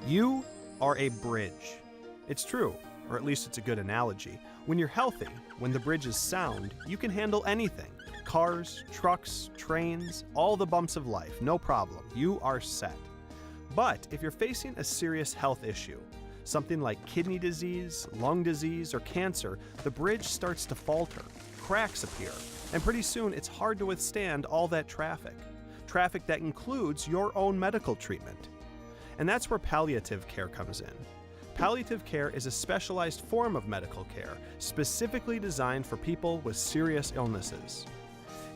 You are a bridge. It's true, or at least it's a good analogy. When you're healthy, when the bridge is sound, you can handle anything. Cars, trucks, trains, all the bumps of life, no problem. You are set. But if you're facing a serious health issue, something like kidney disease, lung disease, or cancer, the bridge starts to falter, cracks appear, and pretty soon it's hard to withstand all that traffic. Traffic that includes your own medical treatment. And that's where palliative care comes in. Palliative care is a specialized form of medical care specifically designed for people with serious illnesses.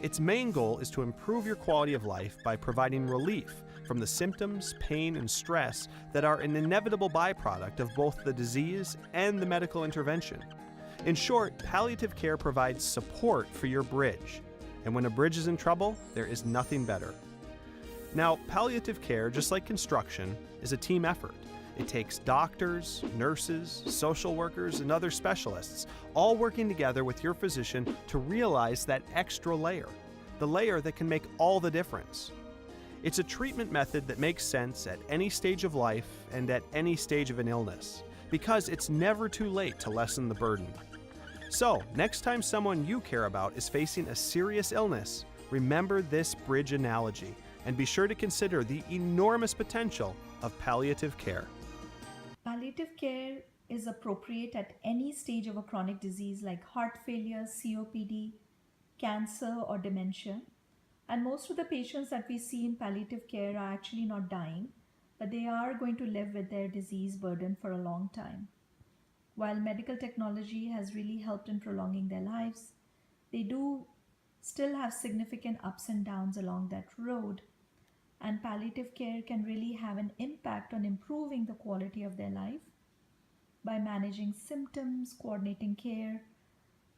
Its main goal is to improve your quality of life by providing relief from the symptoms, pain, and stress that are an inevitable byproduct of both the disease and the medical intervention. In short, palliative care provides support for your bridge. And when a bridge is in trouble, there is nothing better. Now, palliative care, just like construction, is a team effort. It takes doctors, nurses, social workers, and other specialists, all working together with your physician to realize that extra layer, the layer that can make all the difference. It's a treatment method that makes sense at any stage of life and at any stage of an illness, because it's never too late to lessen the burden. So, next time someone you care about is facing a serious illness, remember this bridge analogy and be sure to consider the enormous potential of palliative care. Palliative care is appropriate at any stage of a chronic disease like heart failure, COPD, cancer, or dementia. And most of the patients that we see in palliative care are actually not dying, but they are going to live with their disease burden for a long time. While medical technology has really helped in prolonging their lives, they do still have significant ups and downs along that road. And palliative care can really have an impact on improving the quality of their life by managing symptoms, coordinating care,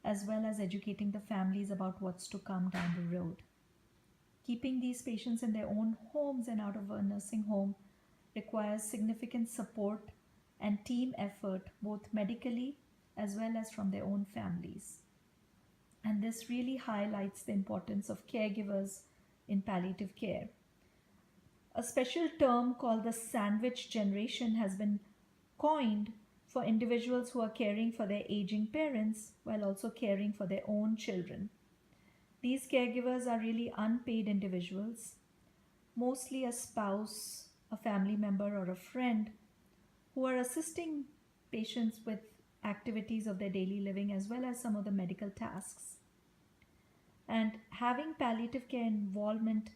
as well as educating the families about what's to come down the road. Keeping these patients in their own homes and out of a nursing home requires significant support and team effort, both medically as well as from their own families. And this really highlights the importance of caregivers in palliative care. A special term called the sandwich generation has been coined for individuals who are caring for their aging parents while also caring for their own children. These caregivers are really unpaid individuals, mostly a spouse, a family member, or a friend, who are assisting patients with activities of their daily living as well as some of the medical tasks. And having palliative care involvement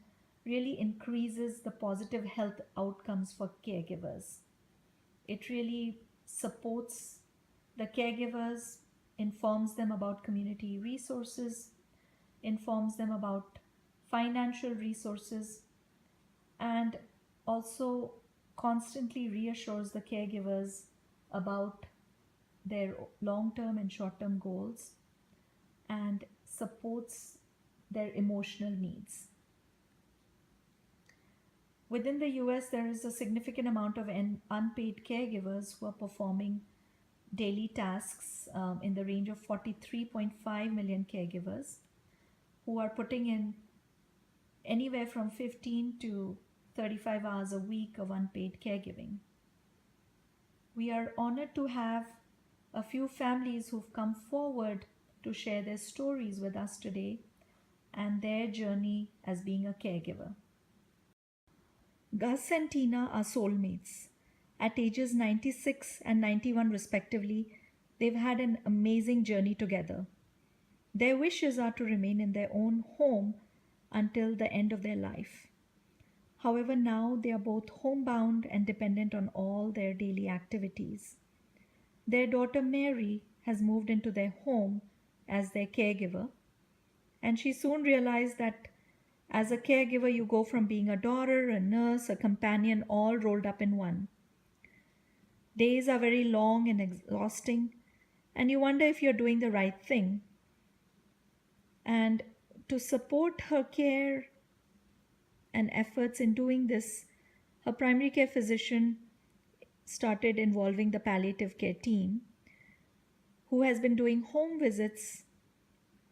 really increases the positive health outcomes for caregivers. It really supports the caregivers, informs them about community resources, informs them about financial resources, and also constantly reassures the caregivers about their long-term and short-term goals and supports their emotional needs. Within the US, there is a significant amount of unpaid caregivers who are performing daily tasks in the range of 43.5 million caregivers who are putting in anywhere from 15 to 35 hours a week of unpaid caregiving. We are honored to have a few families who've come forward to share their stories with us today and their journey as being a caregiver. Gus and Tina are soulmates. At ages 96 and 91 respectively, they've had an amazing journey together. Their wishes are to remain in their own home until the end of their life. However, now they are both homebound and dependent on all their daily activities. Their daughter Mary has moved into their home as their caregiver, and she soon realized that as a caregiver, you go from being a daughter, a nurse, a companion, all rolled up in one. Days are very long and exhausting, and you wonder if you're doing the right thing. And to support her care and efforts in doing this, her primary care physician started involving the palliative care team, who has been doing home visits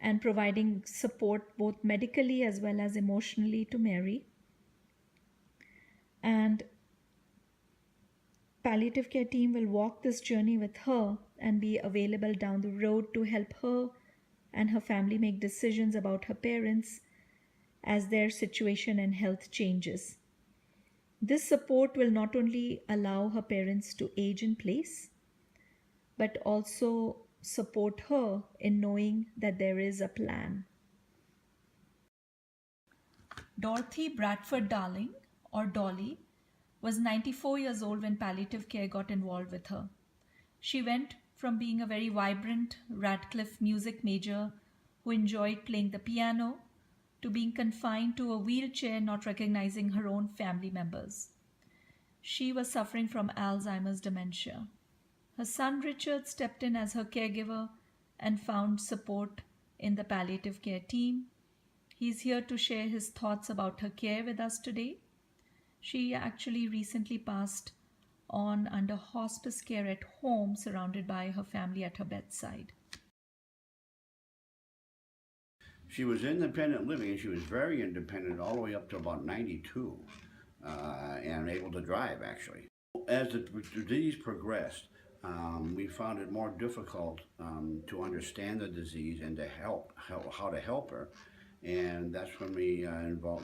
and providing support both medically as well as emotionally to Mary. And palliative care team will walk this journey with her and be available down the road to help her and her family make decisions about her parents as their situation and health changes. This support will not only allow her parents to age in place, but also support her in knowing that there is a plan. Dorothy Bradford Darling, or Dolly, was 94 years old when palliative care got involved with her. She went from being a very vibrant Radcliffe music major who enjoyed playing the piano to being confined to a wheelchair, not recognizing her own family members. She was suffering from Alzheimer's dementia. Her son Richard stepped in as her caregiver and found support in the palliative care team. He's here to share his thoughts about her care with us today. She actually recently passed on under hospice care at home, surrounded by her family at her bedside. She was independent living, and she was very independent all the way up to about 92, and able to drive, actually. As the disease progressed, we found it more difficult to understand the disease and to how to help her. And that's when we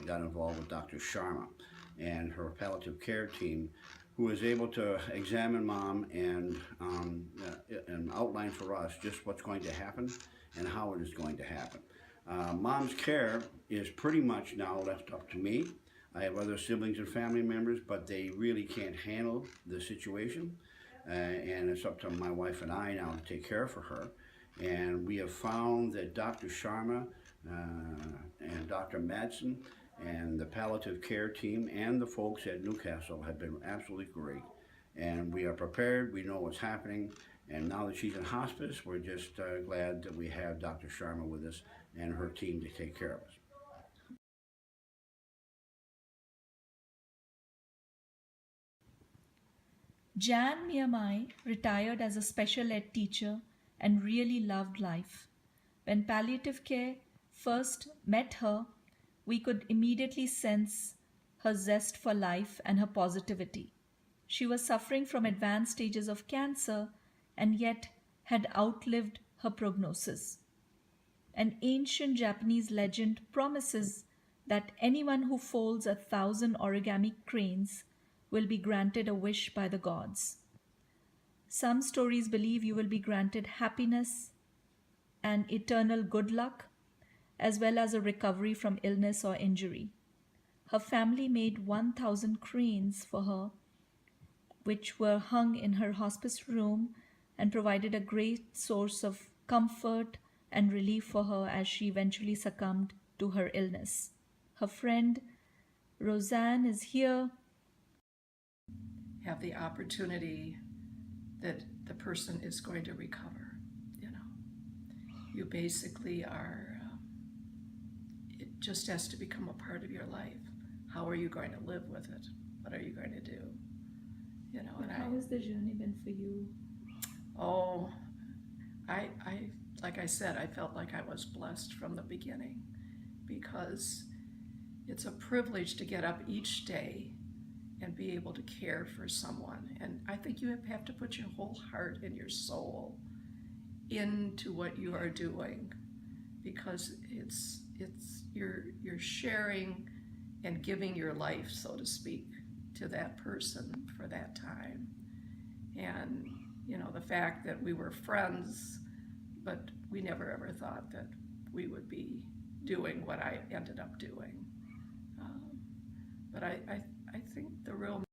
got involved with Dr. Sharma and her palliative care team, who was able to examine Mom and outline for us just what's going to happen and how it is going to happen. Mom's care is pretty much now left up to me. I have other siblings and family members, but they really can't handle the situation. And it's up to my wife and I now to take care of her. And we have found that Dr. Sharma and Dr. Madsen and the palliative care team and the folks at Newcastle have been absolutely great. And we are prepared, we know what's happening, and now that she's in hospice, we're just glad that we have Dr. Sharma with us and her team to take care of us. Jan Miamai retired as a special ed teacher and really loved life. When palliative care first met her, we could immediately sense her zest for life and her positivity. She was suffering from advanced stages of cancer and yet had outlived her prognosis. An ancient Japanese legend promises that anyone who folds 1,000 origami cranes will be granted a wish by the gods. Some stories believe you will be granted happiness and eternal good luck, as well as a recovery from illness or injury. Her family made 1,000 cranes for her, which were hung in her hospice room and provided a great source of comfort and relief for her as she eventually succumbed to her illness. Her friend Roseanne is here. Have the opportunity that the person is going to recover. You basically are, it just has to become a part of your life. How are you going to live with it? What are you going to do? And how has the journey been for you? Oh, I like I said, I felt like I was blessed from the beginning, because it's a privilege to get up each day and be able to care for someone. And I think you have to put your whole heart and your soul into what you are doing, because you're sharing and giving your life, so to speak, to that person for that time. And the fact that we were friends, but we never ever thought that we would be doing what I ended up doing. But I think the real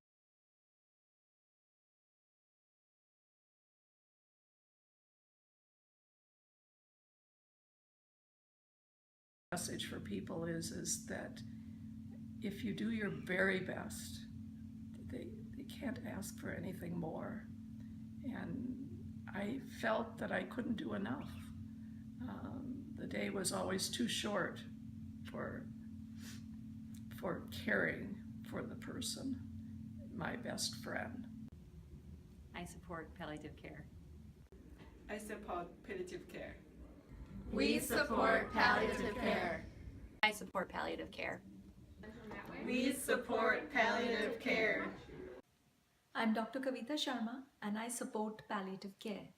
message for people is that if you do your very best, they can't ask for anything more. And I felt that I couldn't do enough. The day was always too short for caring for the person, my best friend. I support palliative care. I support palliative care. We support palliative care. I support palliative care. We support palliative care. I'm Dr. Kavita Sharma and I support palliative care.